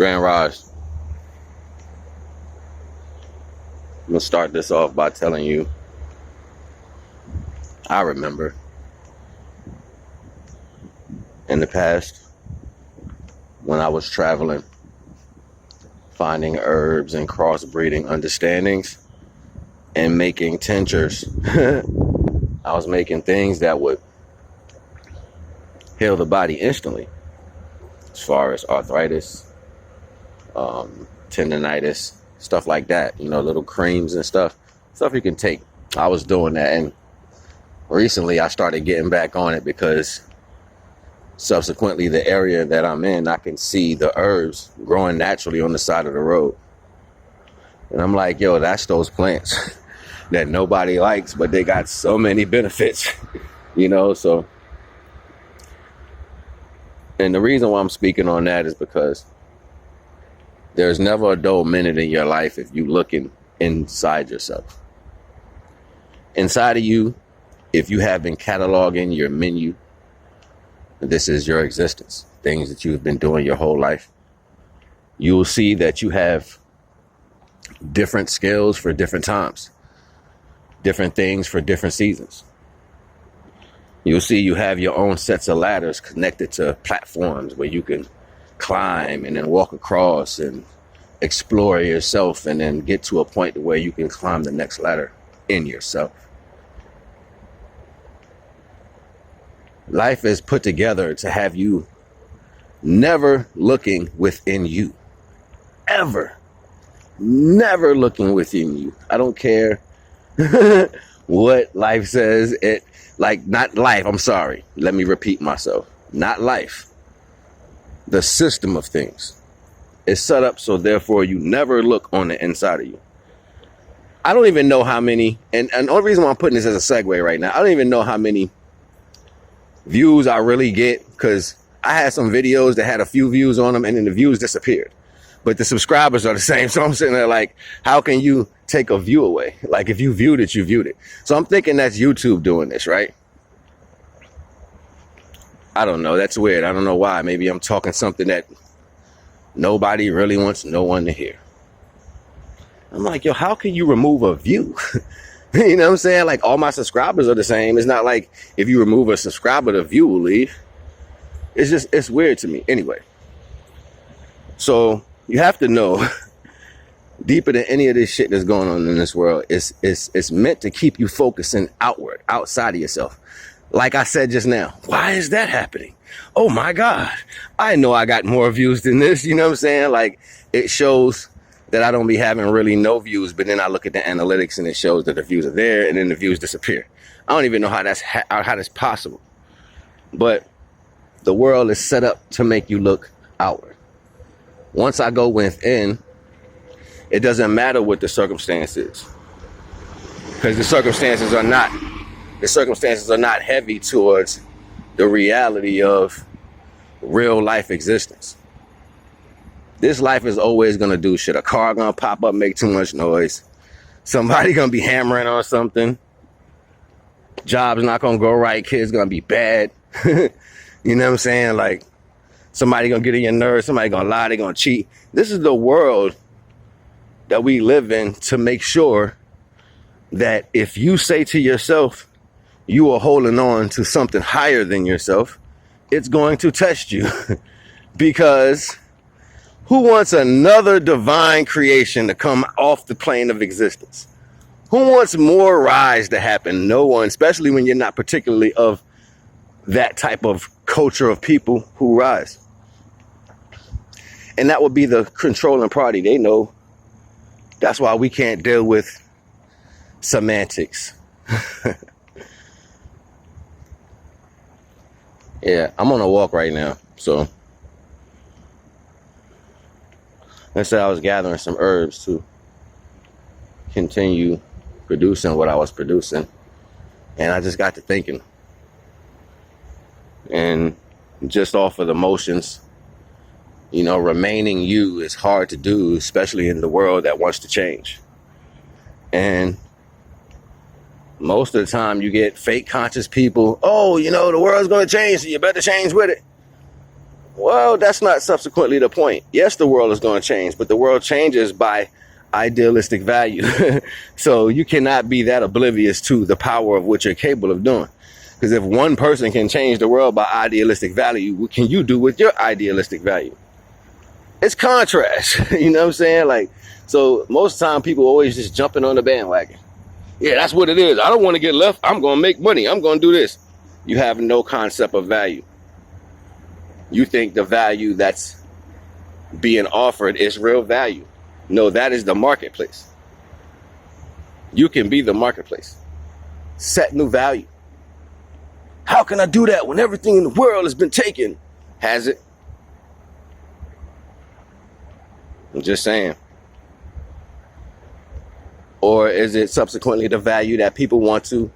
Grand Raj, I'm going to start this off by telling you, I remember in the past when I was traveling, finding herbs and crossbreeding understandings and making tinctures. I was making things that would heal the body instantly, as far as arthritis, tendonitis, stuff like that, little creams and stuff you can take. I was doing that, and recently I started getting back on it because subsequently the area that I'm in, I can see the herbs growing naturally on the side of the road. And I'm like, yo, that's those plants that nobody likes, but they got so many benefits, so. And the reason why I'm speaking on that is because there's never a dull minute in your life if you're looking inside yourself. Inside of you, if you have been cataloging your menu, this is your existence, things that you've been doing your whole life, you will see that you have different skills for different times, different things for different seasons. You'll see you have your own sets of ladders connected to platforms where you can climb and then walk across and explore yourself and then get to a point where you can climb the next ladder in yourself. Life is put together to have you never looking within you. Ever. Never looking within you. I don't care what life says. Not life, I'm sorry. Let me repeat myself. Not life. The system of things is set up so therefore you never look on the inside of you. I don't even know how many, and the only reason why I'm putting this as a segue right now, I don't even know how many views I really get, because I had some videos that had a few views on them and then the views disappeared. But the subscribers are the same. So I'm sitting there like, how can you take a view away? Like, if you viewed it, you viewed it. So I'm thinking that's YouTube doing this, right? I don't know. That's weird. I don't know why. Maybe I'm talking something that nobody really wants no one to hear. I'm like, yo, how can you remove a view? You know what I'm saying? Like, all my subscribers are the same. It's not like if you remove a subscriber, the view will leave. It's weird to me. Anyway. So you have to know, deeper than any of this shit that's going on in this world, it's meant to keep you focusing outward, outside of yourself. Like I said just now, why is that happening? Oh my God, I know I got more views than this. You know what I'm saying? Like, it shows that I don't be having really no views, but then I look at the analytics and it shows that the views are there and then the views disappear. I don't even know how that's possible. But the world is set up to make you look outward. Once I go within, it doesn't matter what the circumstance is, because the circumstances are not heavy towards the reality of real life existence. This life is always going to do shit. A car going to pop up, make too much noise. Somebody going to be hammering on something. Job's not going to go right. Kids going to be bad. You know what I'm saying? Like, somebody going to get in your nerves. Somebody going to lie. They're going to cheat. This is the world that we live in, to make sure that if you say to yourself, you are holding on to something higher than yourself, it's going to test you. Because who wants another divine creation to come off the plane of existence? Who wants more rise to happen? No one, especially when you're not particularly of that type of culture of people who rise. And that would be the controlling party. They know. That's why we can't deal with semantics. Yeah, I'm on a walk right now. So I said I was gathering some herbs to continue producing what I was producing. And I just got to thinking. And just off of the motions, remaining you is hard to do, especially in the world that wants to change. And most of the time you get fake conscious people, the world's going to change, so you better change with it. Well, that's not subsequently the point. Yes, the world is going to change, but the world changes by idealistic value. So you cannot be that oblivious to the power of what you're capable of doing. Because if one person can change the world by idealistic value, what can you do with your idealistic value? It's contrast. You know what I'm saying? Like, so most of the time people always just jumping on the bandwagon. Yeah, that's what it is. I don't want to get left. I'm going to make money. I'm going to do this. You have no concept of value. You think the value that's being offered is real value. No, that is the marketplace. You can be the marketplace. Set new value. How can I do that when everything in the world has been taken? Has it? I'm just saying. Or is it subsequently the value that people want to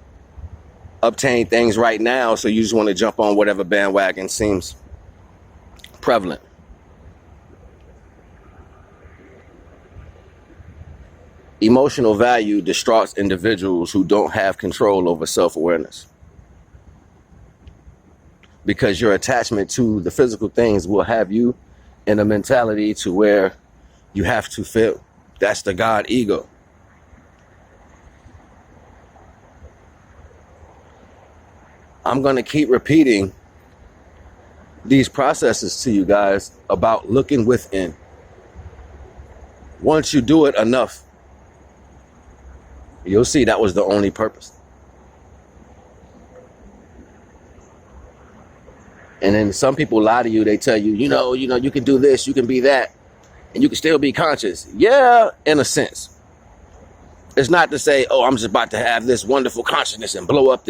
obtain things right now, so you just want to jump on whatever bandwagon seems prevalent? Emotional value distraughts individuals who don't have control over self-awareness, because your attachment to the physical things will have you in a mentality to where you have to feel. That's the God ego. I'm going to keep repeating these processes to you guys about looking within. Once you do it enough, you'll see that was the only purpose. And then some people lie to you. They tell you, you know, you can do this, you can be that, and you can still be conscious. Yeah, in a sense. It's not to say, oh, I'm just about to have this wonderful consciousness and blow up.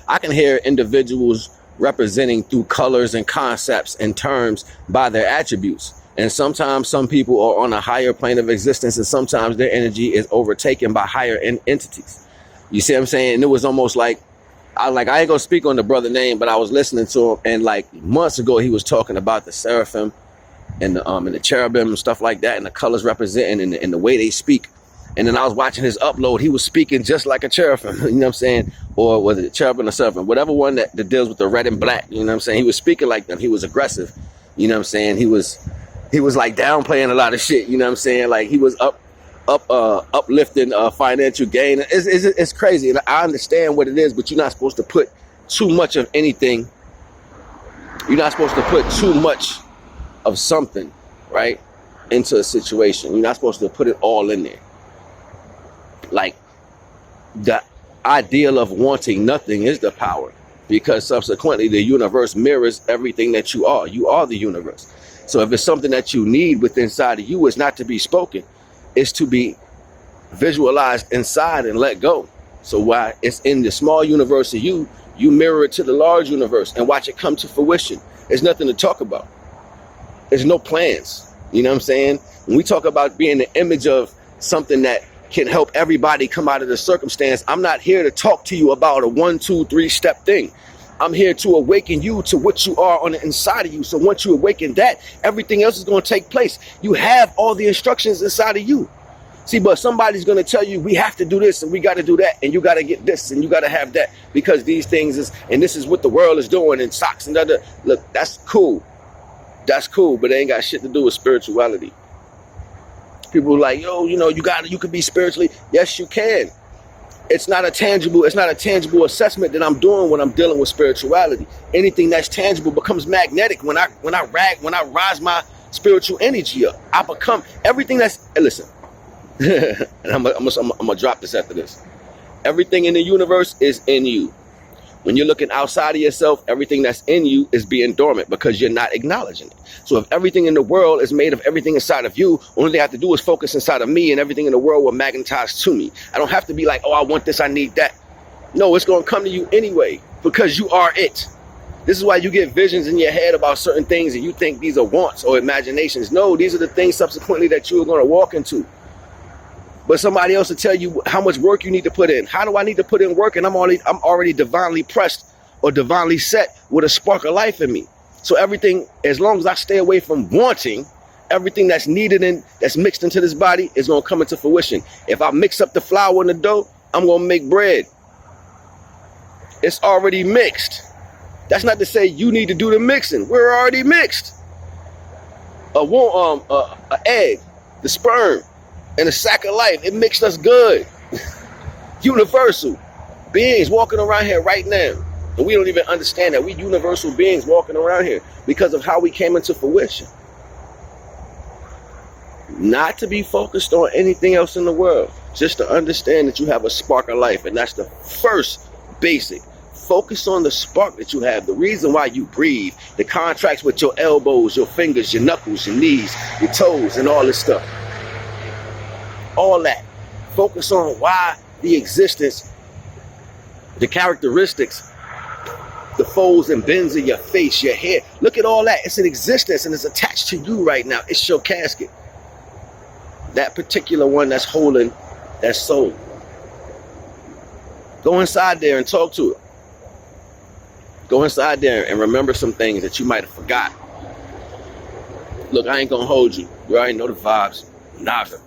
I can hear individuals representing through colors and concepts and terms by their attributes. And sometimes some people are on a higher plane of existence, and sometimes their energy is overtaken by higher entities. You see what I'm saying? And it was almost like, I ain't gonna speak on the brother name, but I was listening to him, and like months ago he was talking about the seraphim and the cherubim and stuff like that, and the colors representing and the way they speak. And then I was watching his upload. He was speaking just like a cherubim, you know what I'm saying? Or was it cherubim or seraphim? Whatever one that deals with the red and black, you know what I'm saying? He was speaking like them. He was aggressive, you know what I'm saying? He was like downplaying a lot of shit, you know what I'm saying? Like he was uplifting financial gain. It's crazy, and I understand what it is, but you're not supposed to put too much of anything. You're not supposed to put too much of something, right, into a situation. You're not supposed to put it all in there. Like, the ideal of wanting nothing is the power, because subsequently the universe mirrors everything that you are. You are the universe. So if it's something that you need within inside of you, it's not to be spoken. It's to be visualized inside and let go. So while it's in the small universe of you, you mirror it to the large universe and watch it come to fruition. There's nothing to talk about. There's no plans. You know what I'm saying? When we talk about being the image of something that can help everybody come out of the circumstance, I'm not here to talk to you about a 1, 2, 3 step thing. I'm here to awaken you to what you are on the inside of you. So once you awaken that, everything else is going to take place. You have all the instructions inside of you. See, but somebody's going to tell you, we have to do this and we got to do that, and you got to get this and you got to have that, because these things is, and this is what the world is doing, and socks and other. Look, that's cool. That's cool, but it ain't got shit to do with spirituality. People are like, yo, you can be spiritually. Yes, you can. It's not a tangible assessment that I'm doing when I'm dealing with spirituality. Anything that's tangible becomes magnetic when I rise my spiritual energy up. I become everything that's, and listen, and I'm gonna drop this after this. Everything in the universe is in you. When you're looking outside of yourself, everything that's in you is being dormant because you're not acknowledging it. So if everything in the world is made of everything inside of you, only thing I have to do is focus inside of me, and everything in the world will magnetize to me. I don't have to be like, oh, I want this, I need that. No, it's going to come to you anyway, because you are it. This is why you get visions in your head about certain things and you think these are wants or imaginations. No, these are the things subsequently that you are going to walk into. But somebody else will tell you how much work you need to put in. How do I need to put in work? And I'm already divinely pressed or divinely set with a spark of life in me. So everything, as long as I stay away from wanting, everything that's needed and that's mixed into this body is going to come into fruition. If I mix up the flour and the dough, I'm going to make bread. It's already mixed. That's not to say you need to do the mixing. We're already mixed. A egg, the sperm, and a sack of life, it mixed us good. Universal beings walking around here right now. And we don't even understand that we universal beings walking around here because of how we came into fruition. Not to be focused on anything else in the world. Just to understand that you have a spark of life. And that's the first basic. Focus on the spark that you have. The reason why you breathe. The contracts with your elbows, your fingers, your knuckles, your knees, your toes, and all this stuff. All that. Focus on why the existence, the characteristics, the folds and bends of your face, your hair. Look at all that. It's an existence and it's attached to you right now. It's your casket. That particular one that's holding that soul. Go inside there and talk to it. Go inside there and remember some things that you might have forgot. Look, I ain't gonna hold you. You already know the vibes. NAGA.